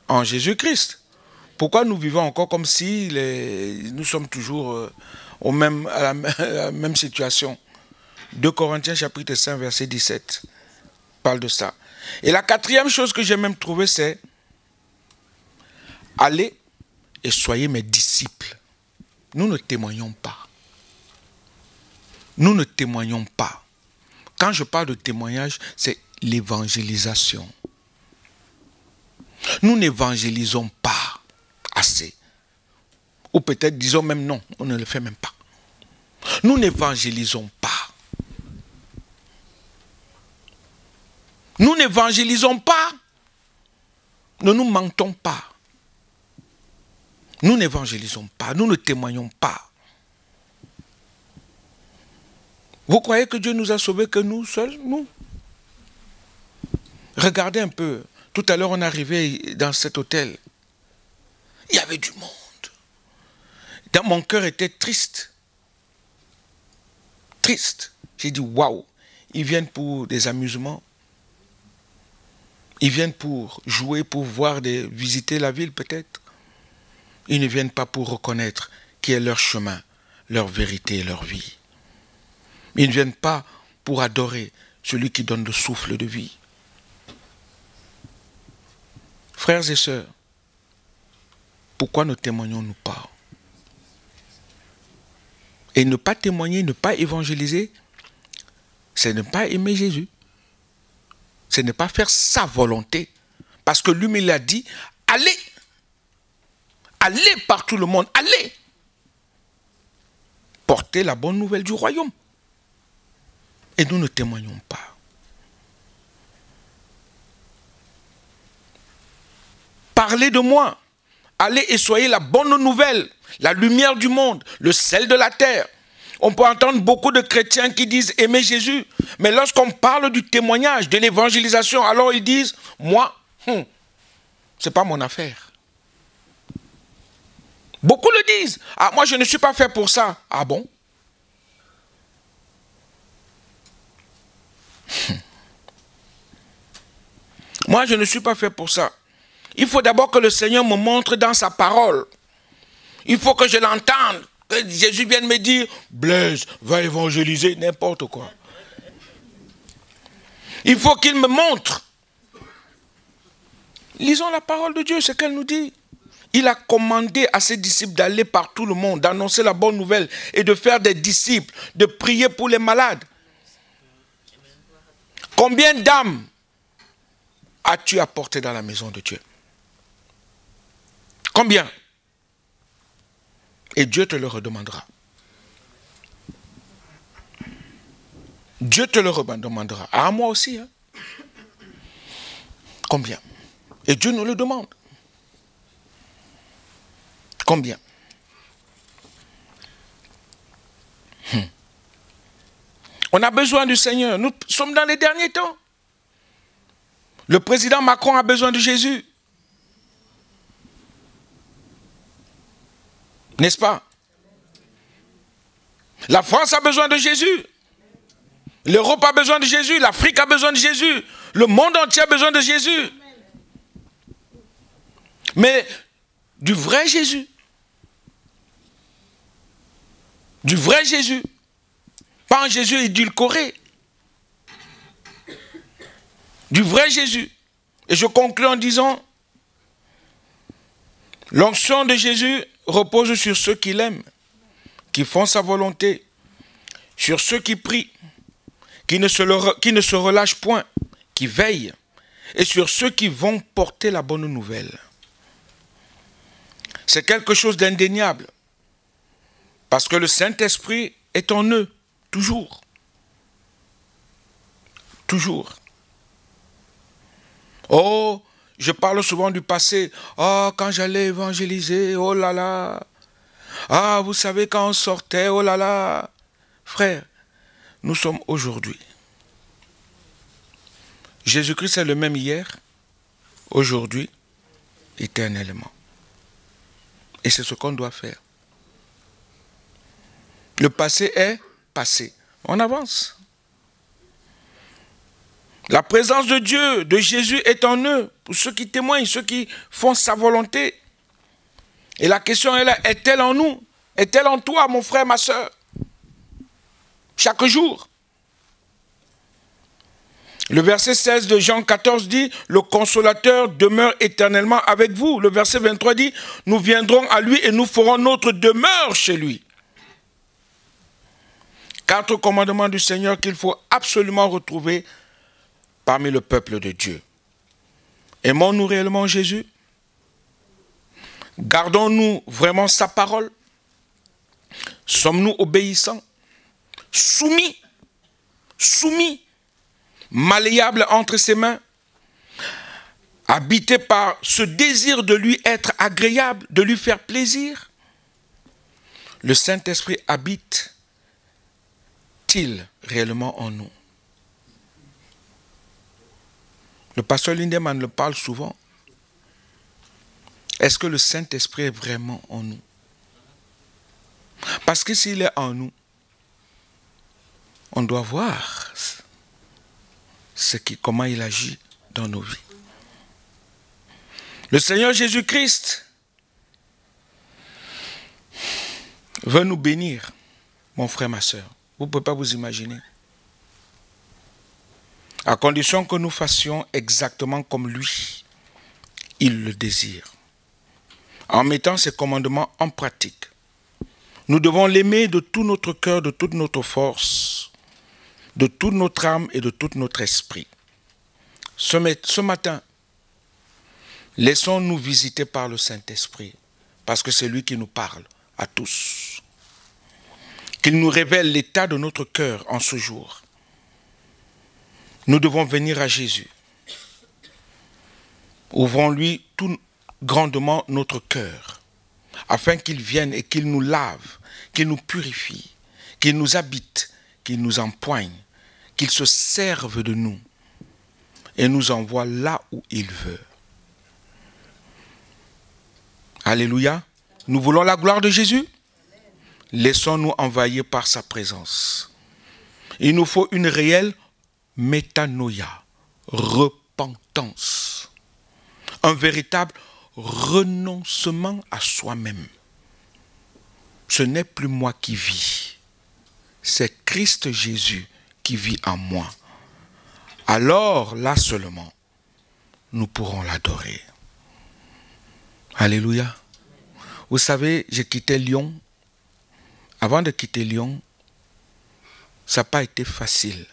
en Jésus-Christ. Pourquoi nous vivons encore comme si nous sommes toujours à la même situation? 2 Corinthiens chapitre 5 verset 17 parle de ça. Et la 4e chose que j'ai même trouvée, c'est allez et soyez mes disciples. Nous ne témoignons pas. Nous ne témoignons pas. Quand je parle de témoignage, c'est l'évangélisation. Nous n'évangélisons pas assez. Ou peut-être disons même non, on ne le fait même pas. Nous n'évangélisons pas. Nous n'évangélisons pas. Ne nous mentons pas. Nous n'évangélisons pas, nous ne témoignons pas. Vous croyez que Dieu nous a sauvés que nous seuls? Nous. Regardez un peu. Tout à l'heure, on est arrivé dans cet hôtel. Il y avait du monde. Mon cœur était triste. Triste. J'ai dit, waouh, ils viennent pour des amusements. Ils viennent pour jouer, pour visiter la ville peut-être. Ils ne viennent pas pour reconnaître qui est leur chemin, leur vérité et leur vie. Ils ne viennent pas pour adorer celui qui donne le souffle de vie. Frères et sœurs, pourquoi ne témoignons-nous pas? Et ne pas témoigner, ne pas évangéliser, c'est ne pas aimer Jésus. C'est ne pas faire sa volonté. Parce que lui, il a dit, allez! Allez par tout le monde, allez! Portez la bonne nouvelle du royaume. Et nous ne témoignons pas. Parlez de moi. Allez et soyez la bonne nouvelle, la lumière du monde, le sel de la terre. On peut entendre beaucoup de chrétiens qui disent aimer Jésus. Mais lorsqu'on parle du témoignage, de l'évangélisation, alors ils disent, moi, c'est pas mon affaire. Beaucoup le disent. Ah, moi, je ne suis pas fait pour ça. Ah bon? Moi, je ne suis pas fait pour ça. Il faut d'abord que le Seigneur me montre dans sa parole. Il faut que je l'entende. Que Jésus vienne me dire, Blaise, va évangéliser, n'importe quoi. Il faut qu'il me montre. Lisons la parole de Dieu, c'est qu'elle nous dit. Il a commandé à ses disciples d'aller par tout le monde, d'annoncer la bonne nouvelle et de faire des disciples, de prier pour les malades. Combien d'âmes as-tu apporté dans la maison de Dieu? Combien? Et Dieu te le redemandera. Dieu te le redemandera. À moi aussi. Hein? Combien? Et Dieu nous le demande. Combien? On a besoin du Seigneur. Nous sommes dans les derniers temps. Le président Macron a besoin de Jésus. N'est-ce pas? La France a besoin de Jésus. L'Europe a besoin de Jésus. L'Afrique a besoin de Jésus. Le monde entier a besoin de Jésus. Mais du vrai Jésus. Du vrai Jésus. Pas un Jésus édulcoré. Du vrai Jésus. Et je conclue en disant, l'onction de Jésus repose sur ceux qui l'aiment, qui font sa volonté, sur ceux qui prient, qui ne se relâchent point, qui veillent, et sur ceux qui vont porter la bonne nouvelle. C'est quelque chose d'indéniable, parce que le Saint-Esprit est en eux, toujours. Toujours. Oh, je parle souvent du passé. Oh, quand j'allais évangéliser, oh là là. Ah, vous savez, quand on sortait, oh là là. Frère, nous sommes aujourd'hui. Jésus-Christ est le même hier, aujourd'hui, éternellement. Et c'est ce qu'on doit faire. Le passé est passé. On avance. La présence de Dieu, de Jésus est en eux, pour ceux qui témoignent, ceux qui font sa volonté. Et la question est là, est-elle en nous? Est-elle en toi, mon frère, ma soeur? Chaque jour. Le verset 16 de Jean 14 dit, le consolateur demeure éternellement avec vous. Le verset 23 dit, nous viendrons à lui et nous ferons notre demeure chez lui. 4 commandements du Seigneur qu'il faut absolument retrouver parmi le peuple de Dieu. Aimons-nous réellement Jésus? Gardons-nous vraiment sa parole? Sommes-nous obéissants? Soumis? Malléables entre ses mains? Habités par ce désir de lui être agréable, de lui faire plaisir? Le Saint-Esprit habite-t-il réellement en nous? Le pasteur Lindemann le parle souvent. Est-ce que le Saint-Esprit est vraiment en nous? Parce que s'il est en nous, on doit voir comment il agit dans nos vies. Le Seigneur Jésus-Christ veut nous bénir, mon frère, ma soeur. Vous ne pouvez pas vous imaginer. À condition que nous fassions exactement comme lui, il le désire. En mettant ses commandements en pratique. Nous devons l'aimer de tout notre cœur, de toute notre force, de toute notre âme et de tout notre esprit. Ce matin, laissons-nous visiter par le Saint-Esprit, parce que c'est lui qui nous parle à tous. Qu'il nous révèle l'état de notre cœur en ce jour. Nous devons venir à Jésus. Ouvrons-lui tout grandement notre cœur, afin qu'il vienne et qu'il nous lave, qu'il nous purifie, qu'il nous habite, qu'il nous empoigne, qu'il se serve de nous et nous envoie là où il veut. Alléluia. Nous voulons la gloire de Jésus. Laissons-nous envahir par sa présence. Il nous faut une réelle métanoïa, repentance. Un véritable renoncement à soi-même. Ce n'est plus moi qui vis. C'est Christ Jésus qui vit en moi. Alors, là seulement, nous pourrons l'adorer. Alléluia. Vous savez, j'ai quitté Lyon. Avant de quitter Lyon, ça n'a pas été facile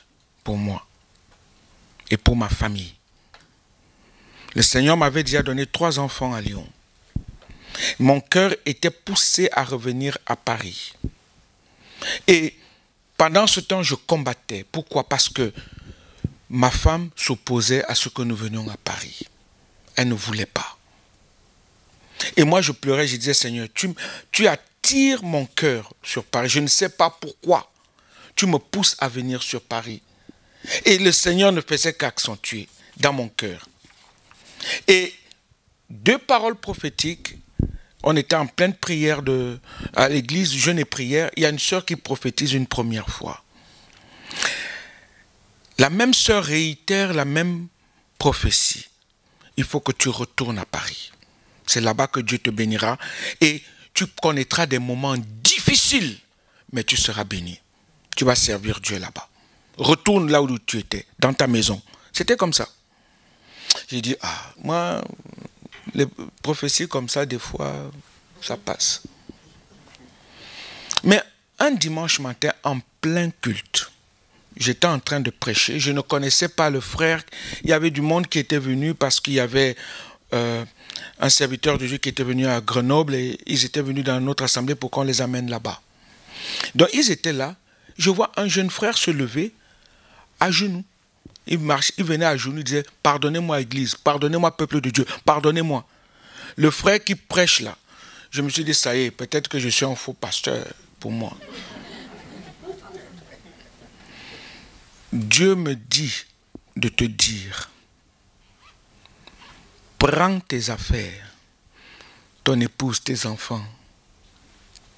pour moi et pour ma famille. Le Seigneur m'avait déjà donné 3 enfants à Lyon. Mon cœur était poussé à revenir à Paris. Et pendant ce temps, je combattais. Pourquoi? Parce que ma femme s'opposait à ce que nous venions à Paris. Elle ne voulait pas. Et moi, je pleurais, je disais, Seigneur, tu attires mon cœur sur Paris. Je ne sais pas pourquoi. tu me pousses à venir sur Paris. Et le Seigneur ne faisait qu'accentuer dans mon cœur. Et 2 paroles prophétiques, on était en pleine prière à l'église, jeûne et prière. Il y a une sœur qui prophétise une première fois. La même sœur réitère la même prophétie. Il faut que tu retournes à Paris. C'est là-bas que Dieu te bénira et tu connaîtras des moments difficiles, mais tu seras béni. Tu vas servir Dieu là-bas. Retourne là où tu étais, dans ta maison. C'était comme ça. J'ai dit, moi, les prophéties comme ça, des fois, ça passe. Mais un dimanche matin, en plein culte, j'étais en train de prêcher. Je ne connaissais pas le frère. Il y avait du monde qui était venu parce qu'il y avait un serviteur de Dieu qui était venu à Grenoble et ils étaient venus dans notre assemblée pour qu'on les amène là-bas. Donc ils étaient là. Je vois un jeune frère se lever à genoux. Il marche, il venait à genoux, il disait, pardonnez-moi Église, pardonnez-moi peuple de Dieu, pardonnez-moi. Le frère qui prêche là, je me suis dit, ça y est, peut-être que je suis un faux pasteur pour moi. Dieu me dit de te dire, prends tes affaires, ton épouse, tes enfants,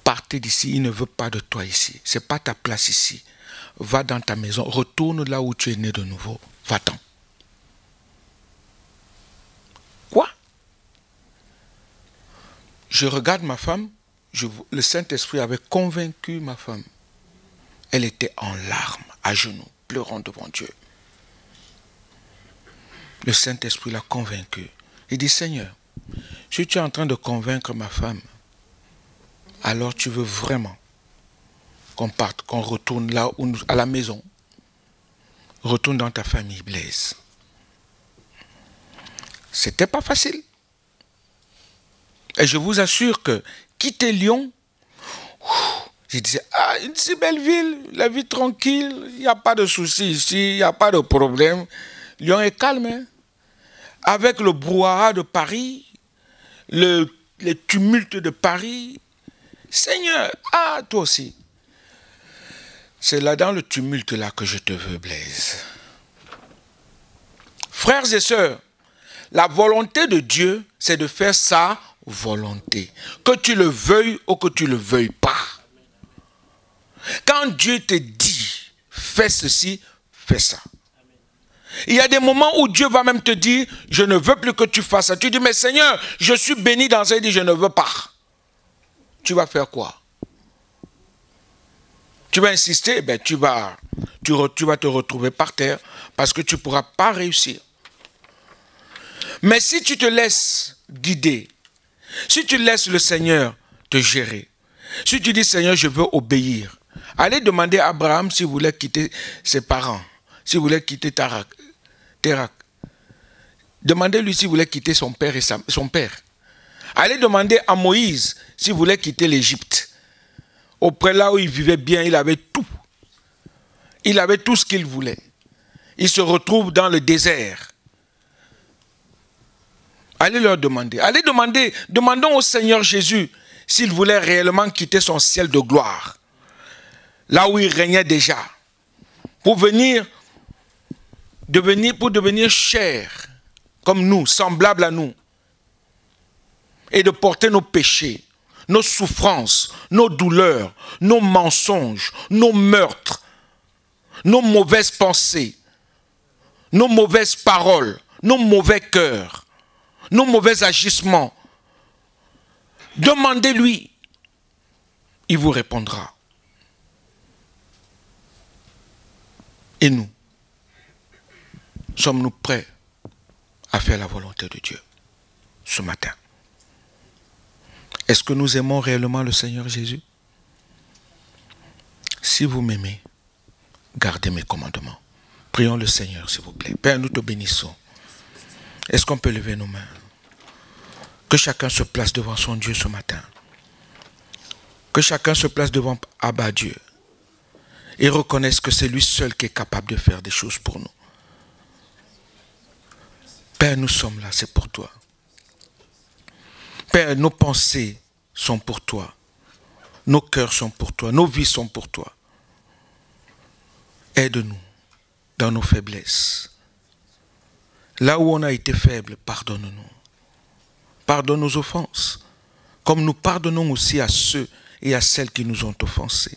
partez d'ici, il ne veut pas de toi ici, ce n'est pas ta place ici. Va dans ta maison, retourne là où tu es né de nouveau, va-t'en. Quoi? Je regarde ma femme, le Saint-Esprit avait convaincu ma femme. Elle était en larmes, à genoux, pleurant devant Dieu. Le Saint-Esprit l'a convaincu. Il dit, Seigneur, si tu es en train de convaincre ma femme, alors tu veux vraiment qu'on parte, qu'on retourne là où à la maison. Retourne dans ta famille, Blaise. C'était pas facile. Et je vous assure que quitter Lyon, je disais, une si belle ville, la vie tranquille, il n'y a pas de soucis ici, il n'y a pas de problème. Lyon est calme, hein? Avec le brouhaha de Paris, les tumultes de Paris. Seigneur, toi aussi. C'est là dans le tumulte là que je te veux, Blaise. Frères et sœurs, la volonté de Dieu, c'est de faire sa volonté. Que tu le veuilles ou que tu ne le veuilles pas. Quand Dieu te dit, fais ceci, fais ça. Il y a des moments où Dieu va même te dire, je ne veux plus que tu fasses ça. Tu dis, mais Seigneur, je suis béni dans ça. Il dit, je ne veux pas. Tu vas faire quoi? Tu vas insister, ben tu vas te retrouver par terre parce que tu ne pourras pas réussir. Mais si tu te laisses guider, si tu laisses le Seigneur te gérer, si tu dis, Seigneur, je veux obéir, allez demander à Abraham s'il voulait quitter ses parents, s'il voulait quitter Térak. Demandez-lui s'il voulait quitter son père et son père. Allez demander à Moïse s'il voulait quitter l'Égypte. Auprès là où il vivait bien, il avait tout. Il avait tout ce qu'il voulait. Il se retrouve dans le désert. Allez leur demander. Allez demander. Demandons au Seigneur Jésus s'il voulait réellement quitter son ciel de gloire. Là où il régnait déjà. Pour devenir chair, comme nous, semblable à nous. Et de porter nos péchés, nos souffrances, nos douleurs, nos mensonges, nos meurtres, nos mauvaises pensées, nos mauvaises paroles, nos mauvais cœurs, nos mauvais agissements. Demandez-lui, il vous répondra. Et nous, sommes-nous prêts à faire la volonté de Dieu ce matin? Est-ce que nous aimons réellement le Seigneur Jésus? Si vous m'aimez, gardez mes commandements. Prions le Seigneur, s'il vous plaît. Père, nous te bénissons. Est-ce qu'on peut lever nos mains? Que chacun se place devant son Dieu ce matin. Que chacun se place devant Abba Dieu. Et reconnaisse que c'est lui seul qui est capable de faire des choses pour nous. Père, nous sommes là, c'est pour toi. Père, nos pensées sont pour toi. Nos cœurs sont pour toi. Nos vies sont pour toi. Aide-nous dans nos faiblesses. Là où on a été faible, pardonne-nous. Pardonne nos offenses, comme nous pardonnons aussi à ceux et à celles qui nous ont offensés.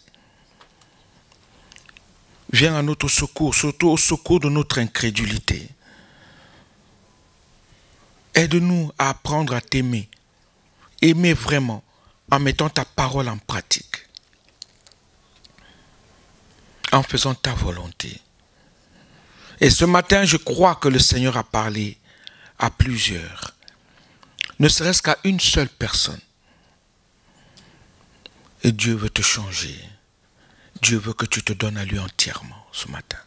Viens à notre secours, surtout au secours de notre incrédulité. Aide-nous à apprendre à t'aimer. Aimer vraiment en mettant ta parole en pratique. En faisant ta volonté. Et ce matin, je crois que le Seigneur a parlé à plusieurs. Ne serait-ce qu'à une seule personne. Et Dieu veut te changer. Dieu veut que tu te donnes à lui entièrement ce matin.